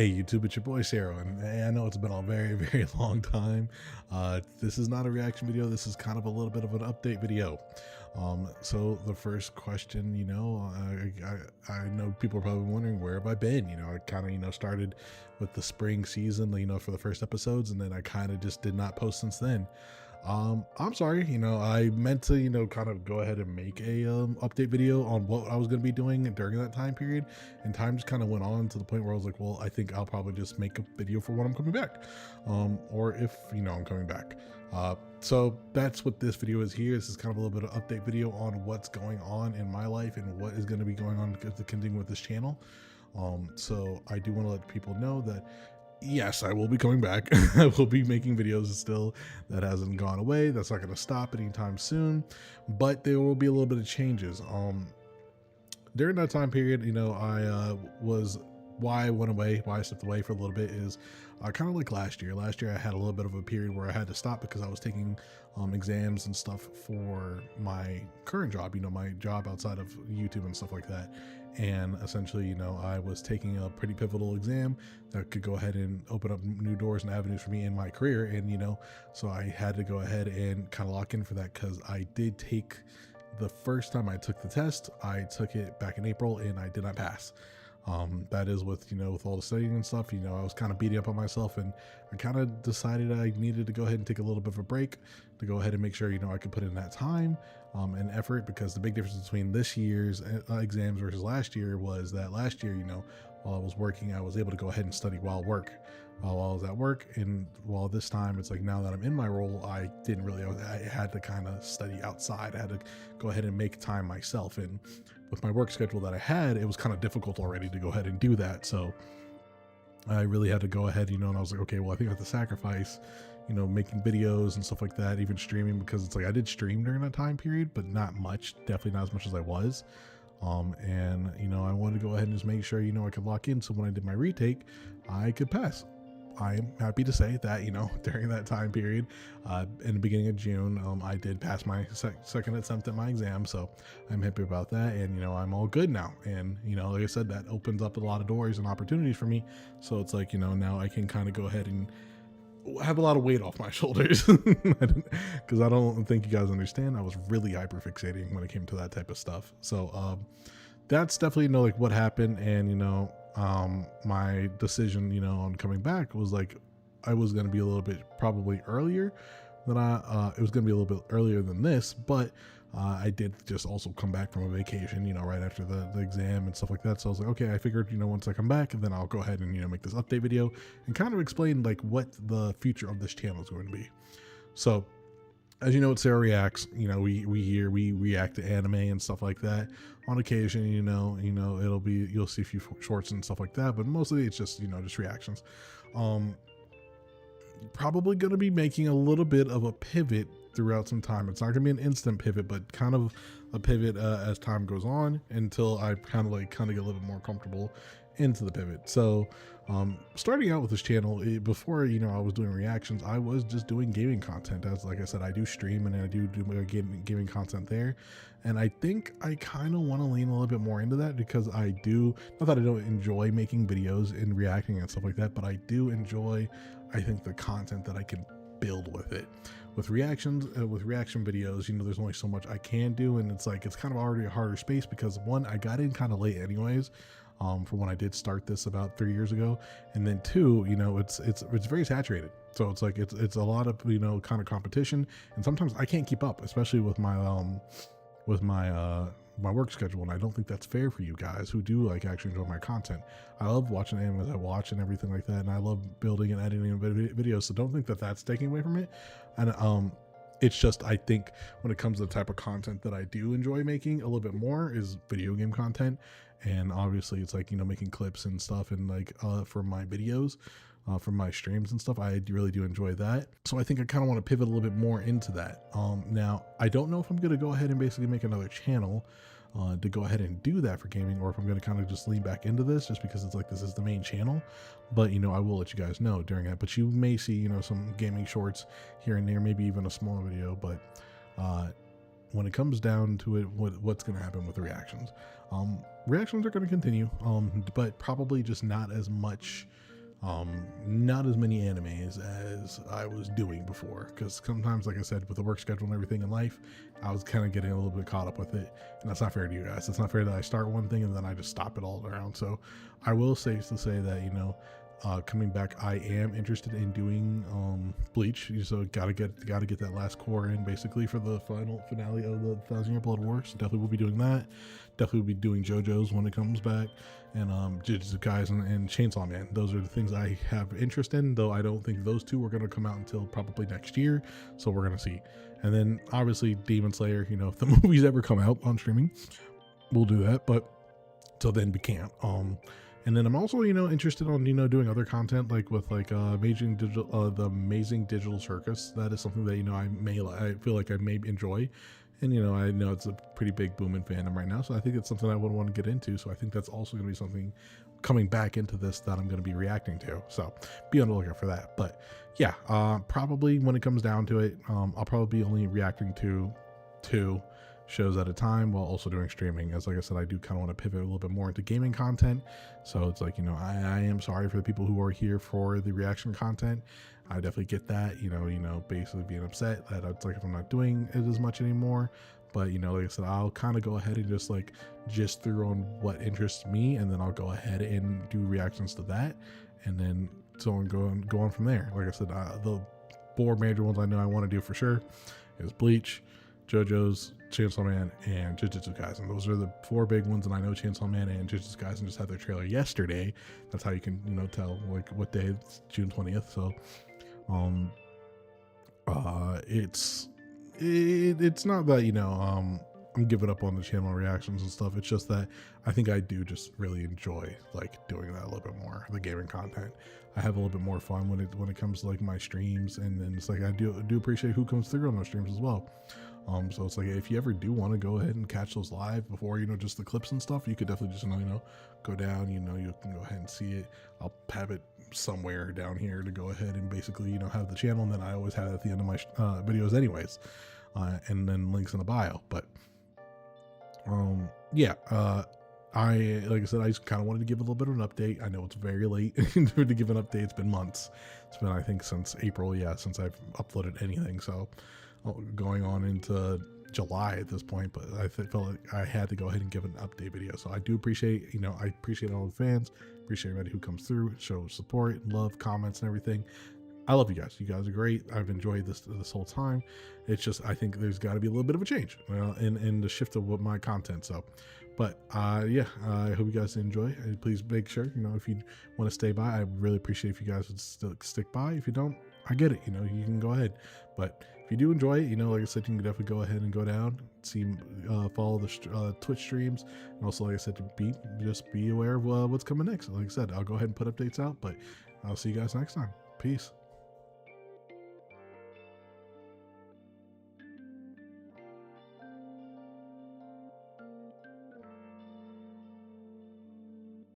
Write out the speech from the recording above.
Hey YouTube, it's your boy Saro, and I know it's been a very, very long time. This is not a reaction video. This is kind of a little bit of an update video. So the first question, I know people are probably wondering, where have I been? I kind of, started with the spring season, for the first episodes, and then I kind of just did not post since then. I'm sorry, I meant to, kind of go ahead and make a update video on what I was going to be doing during that time period, and time just kind of went on to the point where I was like, well, I think I'll probably just make a video for when I'm coming back, or if I'm coming back. So that's what this video is here. This is kind of a little bit of update video on what's going on in my life and what is going to be going on to continue with this channel. So I do want to let people know that yes, I will be coming back. I will be making videos still. That hasn't gone away. That's not going to stop anytime soon, but there will be a little bit of changes. During that time period, why I went away, why I stepped away for a little bit is kind of like last year. Last year I had a little bit of a period where I had to stop because I was taking exams and stuff for my current job, my job outside of YouTube and stuff like that. And essentially, I was taking a pretty pivotal exam that could go ahead and open up new doors and avenues for me in my career. And, so I had to go ahead and kind of lock in for that, because I did take the first time I took the test, I took it back in April and I did not pass. That is with all the studying and stuff, I was kind of beating up on myself, and I kind of decided I needed to go ahead and take a little bit of a break to go ahead and make sure, I could put in that time and effort, because the big difference between this year's exams versus last year was that last year, while I was working, I was able to go ahead and study while I was at work. And while this time, it's like, now that I'm in my role, I didn't really, I had to kind of study outside. I had to go ahead and make time myself. And with my work schedule that I had, it was kind of difficult already to go ahead and do that. So I really had to go ahead, and I was like, okay, well, I think I have to sacrifice, making videos and stuff like that, even streaming, because it's like I did stream during that time period, but not much, definitely not as much as I was. And I wanted to go ahead and just make sure, I could lock in, so when I did my retake, I could pass. I am happy to say that, during that time period, in the beginning of June, I did pass my second attempt at my exam. So I'm happy about that. And, I'm all good now. And, like I said, that opens up a lot of doors and opportunities for me. So it's like, now I can kind of go ahead and have a lot of weight off my shoulders, because I don't think you guys understand. I was really hyper fixating when it came to that type of stuff. So, that's definitely, like what happened. And, my decision, on coming back was like, I was going to be a little bit probably earlier than it was going to be a little bit earlier than this, but I did just also come back from a vacation, right after the exam and stuff like that. So I was like, okay, I figured, once I come back, then I'll go ahead and, make this update video and kind of explain like what the future of this channel is going to be. So as you know, it's Saro Reacts. We react to anime and stuff like that on occasion. It'll be, you'll see a few shorts and stuff like that, but mostly it's just just reactions. Probably going to be making a little bit of a pivot throughout some time. It's not going to be an instant pivot, but kind of a pivot as time goes on, until I kind of get a little bit more comfortable into the pivot. So starting out with this channel, before I was doing reactions, I was just doing gaming content. As like I said, I do stream and I do gaming content there, and I think I kind of want to lean a little bit more into that, because I do, not that I don't enjoy making videos and reacting and stuff like that, but I do enjoy, I think, the content that I can build with it. With reactions, with reaction videos, there's only so much I can do, and it's like, it's kind of already a harder space, because one, I got in kind of late anyways, for when I did start this about 3 years ago, and then two, it's very saturated. So it's like it's a lot of kind of competition, and sometimes I can't keep up, especially with my my work schedule, and I don't think that's fair for you guys who do actually enjoy my content. I love watching animes I watch and everything like that, and I love building and editing videos, so don't think that that's taking away from it. And it's just, I think when it comes to the type of content that I do enjoy making a little bit more is video game content. And obviously it's like, making clips and stuff, and for my videos, from my streams and stuff, I really do enjoy that. So I think I kind of want to pivot a little bit more into that. Now I don't know if I'm going to go ahead and basically make another channel to go ahead and do that for gaming, or if I'm going to kind of just lean back into this, just because it's like, this is the main channel. But I will let you guys know during that. But you may see some gaming shorts here and there, maybe even a small video. But when it comes down to it, what's going to happen with the reactions? Reactions are going to continue, but probably just not as much Not as many animes as I was doing before, because sometimes, like I said, with the work schedule and everything in life, I was kind of getting a little bit caught up with it, and that's not fair to you guys. It's not fair that I start one thing and then I just stop it all around. So I will say to say that, coming back, I am interested in doing Bleach. So gotta get that last core in basically for the final finale of the Thousand Year Blood War. So definitely will be doing that. Definitely will be doing JoJo's when it comes back, and Jujutsu Kaisen and Chainsaw Man. Those are the things I have interest in, though I don't think those two are going to come out until probably next year. So we're going to see. And then obviously Demon Slayer, if the movies ever come out on streaming, we'll do that. But till then we can't. And then I'm also, interested on, doing other content like with Amazing Digital, the Amazing Digital Circus. That is something that, I feel like I may enjoy. And, I know it's a pretty big booming fandom right now. So I think it's something I would want to get into. So I think that's also going to be something coming back into this that I'm going to be reacting to. So be on the lookout for that. But yeah, probably when it comes down to it, I'll probably be only reacting to 2 shows at a time while also doing streaming. As like I said, I do kind of want to pivot a little bit more into gaming content. So it's like, I am sorry for the people who are here for the reaction content. I definitely get that, basically being upset that it's like if I'm not doing it as much anymore. But like I said, I'll kind of go ahead and just through on what interests me, and then I'll go ahead and do reactions to that, and then so on go on from there. Like I said, the 4 major ones I know I want to do for sure is Bleach, JoJo's, Chainsaw Man, and Jujutsu Kaisen. Those are the 4 big ones, and I know Chainsaw Man and Jujutsu Kaisen just had their trailer yesterday. That's how you can tell like what day. It's June 20th. So it's not that I'm giving up on the channel reactions and stuff. It's just that I think I do just really enjoy like doing that a little bit more, the gaming content. I have a little bit more fun when it comes to like my streams, and then it's like I do appreciate who comes through on those streams as well. So it's like if you ever do want to go ahead and catch those live before just the clips and stuff, you could definitely just go down. You can go ahead and see it. I'll have it somewhere down here to go ahead and basically have the channel, and then I always have it at the end of my videos anyways, and then links in the bio. But yeah, like I said, I just kind of wanted to give a little bit of an update. I know it's very late to give an update. It's been months. It's been, I think, since April, since I've uploaded anything. So going on into July at this point, but I felt like I had to go ahead and give an update video. So I do appreciate, I appreciate all the fans, appreciate everybody who comes through, show support, love, comments, and everything. I love you guys. You guys are great. I've enjoyed this whole time. It's just, I think there's got to be a little bit of a change in the shift of what my content. So, but yeah, I hope you guys enjoy. Please make sure, if you want to stay by, I really appreciate if you guys would still stick by. If you don't, I get it. You can go ahead. But if you do enjoy it, like I said, you can definitely go ahead and go down, follow the Twitch streams, and also, like I said, just be aware of what's coming next. Like I said, I'll go ahead and put updates out. But I'll see you guys next time. Peace.